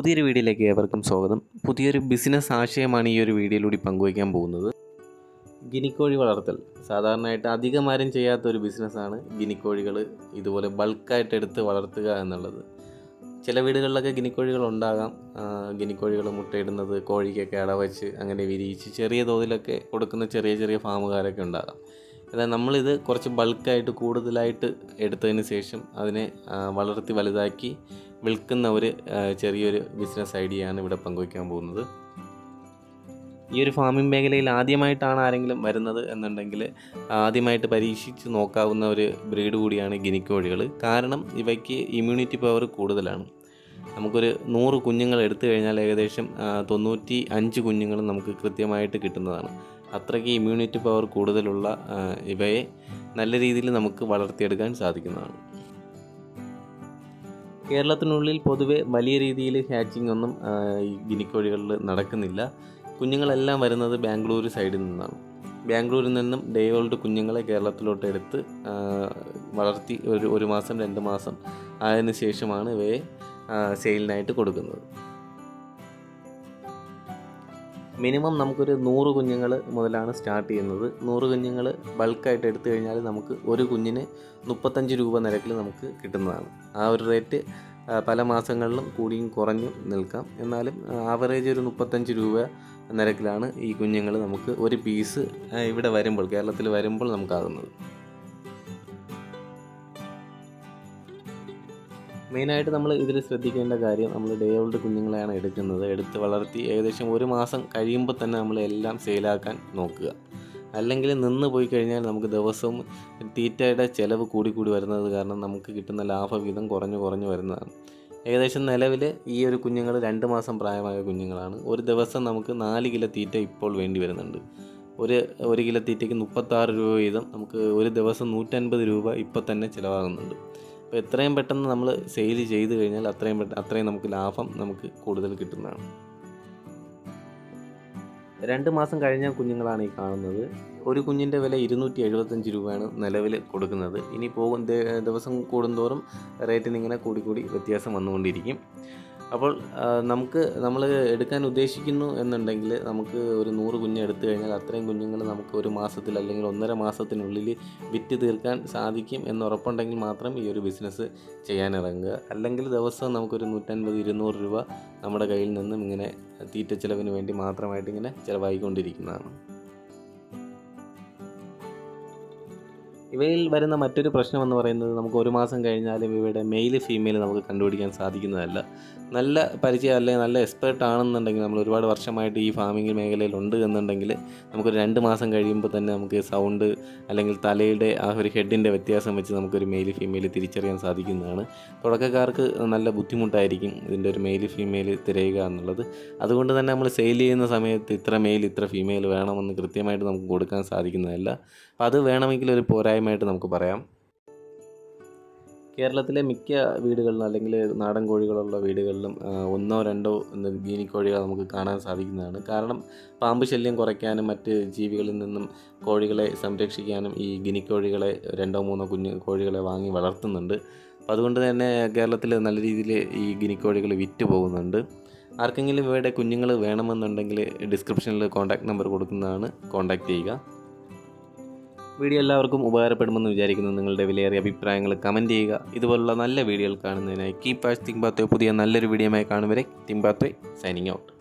പുതിയൊരു വീഡിയോയിലേക്ക് ഏവർക്കും സ്വാഗതം. പുതിയൊരു ബിസിനസ് ആശയമാണ് ഈ ഒരു വീഡിയോയിലൂടെ പങ്കുവയ്ക്കാൻ പോകുന്നത്. ഗിനിക്കോഴി വളർത്തൽ സാധാരണയായിട്ട് അധികമാരും ചെയ്യാത്തൊരു ബിസിനസ്സാണ് ഗിനിക്കോഴികൾ ഇതുപോലെ ബൾക്കായിട്ട് എടുത്ത് വളർത്തുക എന്നുള്ളത്. ചില വീടുകളിലൊക്കെ ഗിനിക്കോഴികൾ ഉണ്ടാകാം. ഗിനിക്കോഴികൾ മുട്ടയിടുന്നത് കോഴിക്കൊക്കെ അടവച്ച് അങ്ങനെ വിരിയിച്ച് ചെറിയ തോതിലൊക്കെ കൊടുക്കുന്ന ചെറിയ ചെറിയ ഫാമുകാരൊക്കെ ഉണ്ടാകാം. എന്നാൽ നമ്മളിത് കുറച്ച് ബൾക്കായിട്ട് കൂടുതലായിട്ട് എടുത്തതിന് ശേഷം അതിനെ വളർത്തി വലുതാക്കി വിൽക്കുന്ന ഒരു ചെറിയൊരു ബിസിനസ് ഐഡിയയാണ് ഇവിടെ പങ്കുവയ്ക്കാൻ പോകുന്നത്. ഈ ഒരു ഫാമിംഗ് മേഖലയിൽ ആദ്യമായിട്ടാണ് ആരെങ്കിലും വരുന്നത് എന്നുണ്ടെങ്കിൽ ആദ്യമായിട്ട് പരീക്ഷിച്ച് നോക്കാവുന്ന ഒരു ബ്രീഡ് കൂടിയാണ് ഗിനിക്കോഴികൾ. കാരണം ഇവയ്ക്ക് ഇമ്മ്യൂണിറ്റി പവർ കൂടുതലാണ്. നമുക്കൊരു 100 കുഞ്ഞുങ്ങൾ എടുത്തു കഴിഞ്ഞാൽ ഏകദേശം 95 കുഞ്ഞുങ്ങളും നമുക്ക് കൃത്യമായിട്ട് കിട്ടുന്നതാണ്. അത്രയ്ക്ക് ഇമ്മ്യൂണിറ്റി പവർ കൂടുതലുള്ള ഇവയെ നല്ല രീതിയിൽ നമുക്ക് വളർത്തിയെടുക്കാൻ സാധിക്കുന്നതാണ്. കേരളത്തിനുള്ളിൽ പൊതുവെ വലിയ രീതിയിൽ ഹാച്ചിങ് ഒന്നും ഈ ഗിനിക്കോഴികളിൽ നടക്കുന്നില്ല. കുഞ്ഞുങ്ങളെല്ലാം വരുന്നത് ബാംഗ്ലൂർ സൈഡിൽ നിന്നാണ്. ബാംഗ്ലൂരിൽ നിന്നും ഡേ ഓൾഡ് കുഞ്ഞുങ്ങളെ കേരളത്തിലോട്ട് എടുത്ത് വളർത്തി ഒരു മാസം 2 മാസം ആയതിനു ശേഷമാണ് ഇവയെ സെയിലിനായിട്ട് കൊടുക്കുന്നത്. മിനിമം നമുക്കൊരു 100 കുഞ്ഞുങ്ങൾ മുതലാണ് സ്റ്റാർട്ട് ചെയ്യുന്നത്. 100 കുഞ്ഞുങ്ങൾ ബൾക്കായിട്ട് എടുത്തു കഴിഞ്ഞാൽ നമുക്ക് ഒരു കുഞ്ഞിന് 35 രൂപ നിരക്കിൽ നമുക്ക് കിട്ടുന്നതാണ്. ആ ഒരു റേറ്റ് പല മാസങ്ങളിലും കൂടിയും കുറഞ്ഞും നിൽക്കാം. എന്നാലും ആവറേജ് ഒരു 35 രൂപ നിരക്കിലാണ് ഈ കുഞ്ഞുങ്ങൾ നമുക്ക് ഒരു പീസ് ഇവിടെ വരുമ്പോൾ, കേരളത്തിൽ വരുമ്പോൾ നമുക്കാകുന്നത്. മെയിനായിട്ട് നമ്മൾ ഇതിൽ ശ്രദ്ധിക്കേണ്ട കാര്യം, നമ്മൾ ഡേ ഓൾഡ് കുഞ്ഞുങ്ങളെയാണ് എടുക്കുന്നത്. എടുത്ത് വളർത്തി ഏകദേശം ഒരു മാസം കഴിയുമ്പോൾ തന്നെ നമ്മൾ എല്ലാം സെയിലാക്കാൻ നോക്കുക. അല്ലെങ്കിൽ നിന്ന് പോയി കഴിഞ്ഞാൽ നമുക്ക് ദിവസവും തീറ്റയുടെ ചിലവ് കൂടി വരുന്നത് കാരണം നമുക്ക് കിട്ടുന്ന ലാഭവിഹിതം കുറഞ്ഞു വരുന്നതാണ്. ഏകദേശം നിലവിൽ ഈ ഒരു കുഞ്ഞുങ്ങൾ 2 മാസം പ്രായമായ കുഞ്ഞുങ്ങളാണ്. ഒരു ദിവസം നമുക്ക് 4 കിലോ തീറ്റ ഇപ്പോൾ വേണ്ടി വരുന്നുണ്ട്. ഒരു കിലോ തീറ്റയ്ക്ക് 36 രൂപ വീതം നമുക്ക് ഒരു ദിവസം 150 രൂപ ഇപ്പോൾ തന്നെ ചിലവാകുന്നുണ്ട്. അപ്പോൾ എത്രയും പെട്ടെന്ന് നമ്മൾ സെയിൽ ചെയ്ത് കഴിഞ്ഞാൽ അത്രയും നമുക്ക് ലാഭം നമുക്ക് കൂടുതൽ കിട്ടുന്നതാണ്. 2 മാസം കഴിഞ്ഞ കുഞ്ഞുങ്ങളാണ് ഈ കാണുന്നത്. ഒരു കുഞ്ഞിൻ്റെ വില 275 രൂപയാണ് നിലവിൽ കൊടുക്കുന്നത്. ഇനി ദിവസം കൂടുന്തോറും റേറ്റിന് ഇങ്ങനെ കൂടി വ്യത്യാസം വന്നുകൊണ്ടിരിക്കും. അപ്പോൾ നമ്മൾ എടുക്കാൻ ഉദ്ദേശിക്കുന്നു എന്നുണ്ടെങ്കിൽ നമുക്ക് ഒരു 100 കുഞ്ഞ് എടുത്തു കഴിഞ്ഞാൽ അത്രയും കുഞ്ഞുങ്ങൾ നമുക്ക് ഒരു മാസത്തിൽ അല്ലെങ്കിൽ 1.5 മാസത്തിനുള്ളിൽ വിറ്റ് തീർക്കാൻ സാധിക്കും എന്നുറപ്പുണ്ടെങ്കിൽ മാത്രം ഈ ഒരു ബിസിനസ് ചെയ്യാനിറങ്ങുക. അല്ലെങ്കിൽ ദിവസവും നമുക്കൊരു 150-200 രൂപ നമ്മുടെ കയ്യിൽ നിന്നും ഇങ്ങനെ തീറ്റ ചിലവിന് വേണ്ടി മാത്രമായിട്ട് ഇങ്ങനെ ചിലവായിക്കൊണ്ടിരിക്കുന്നതാണ്. ഇവയിൽ വരുന്ന മറ്റൊരു പ്രശ്നമെന്ന് പറയുന്നത്, നമുക്ക് ഒരു മാസം കഴിഞ്ഞാലും ഇവയുടെ മെയിൽ ഫീമെയിൽ നമുക്ക് കണ്ടുപിടിക്കാൻ സാധിക്കുന്നതല്ല. നല്ല പരിചയം അല്ലെങ്കിൽ നല്ല എക്സ്പേർട്ട് ആണെന്നുണ്ടെങ്കിൽ, നമ്മൾ ഒരുപാട് വർഷമായിട്ട് ഈ ഫാമിംഗ് മേഖലയിൽ ഉണ്ട് എന്നുണ്ടെങ്കിൽ നമുക്കൊരു 2 മാസം കഴിയുമ്പോൾ തന്നെ നമുക്ക് സൗണ്ട് അല്ലെങ്കിൽ തലയുടെ ആ ഒരു ഹെഡിൻ്റെ വ്യത്യാസം വെച്ച് നമുക്കൊരു മെയിൽ ഫീമെയിൽ തിരിച്ചറിയാൻ സാധിക്കുന്നതാണ്. തുടക്കക്കാർക്ക് നല്ല ബുദ്ധിമുട്ടായിരിക്കും ഇതിൻ്റെ ഒരു മെയിൽ ഫീമെയിൽ തിരയുക എന്നുള്ളത്. അതുകൊണ്ട് തന്നെ നമ്മൾ സെയിൽ ചെയ്യുന്ന സമയത്ത് ഇത്ര മെയിൽ ഇത്ര ഫീമെയിൽ വേണമെന്ന് കൃത്യമായിട്ട് നമുക്ക് കൊടുക്കാൻ സാധിക്കുന്നതല്ല. അപ്പോൾ അത് വേണമെങ്കിൽ ഒരു പോരായ്മയായിട്ട് നമുക്ക് പറയാം. കേരളത്തിലെ മിക്ക വീടുകളിലും അല്ലെങ്കിൽ നാടൻ കോഴികളുള്ള വീടുകളിലും 1-2 ഗിനിക്കോഴികൾ നമുക്ക് കാണാൻ സാധിക്കുന്നതാണ്. കാരണം പാമ്പ് ശല്യം കുറയ്ക്കാനും മറ്റ് ജീവികളിൽ നിന്നും കോഴികളെ സംരക്ഷിക്കാനും ഈ ഗിനിക്കോഴികളെ 2-3 കോഴികളെ വാങ്ങി വളർത്തുന്നുണ്ട്. അപ്പോൾ അതുകൊണ്ട് തന്നെ കേരളത്തിൽ നല്ല രീതിയിൽ ഈ ഗിനിക്കോഴികൾ വിറ്റ് പോകുന്നുണ്ട്. ആർക്കെങ്കിലും ഇവയുടെ കുഞ്ഞുങ്ങൾ വേണമെന്നുണ്ടെങ്കിൽ ഡിസ്ക്രിപ്ഷനിൽ കോൺടാക്റ്റ് നമ്പർ കൊടുക്കുന്നതാണ്, കോൺടാക്റ്റ് ചെയ്യുക. വീഡിയോ എല്ലാവർക്കും ഉപകാരപ്പെടുമെന്ന് വിചാരിക്കുന്നു. നിങ്ങളുടെ വിലയേറിയ അഭിപ്രായങ്ങൾ കമൻറ്റ് ചെയ്യുക. ഇതുപോലുള്ള നല്ല വീഡിയോകൾ കാണുന്നതിനായി കീപ് വാച്ചിങ് തിങ്ക് പാത്വേ. പുതിയ നല്ലൊരു വീഡിയോയുമായി കാണും വരെ തിങ്ക് പാത്വേ സൈനിങ് ഔട്ട്.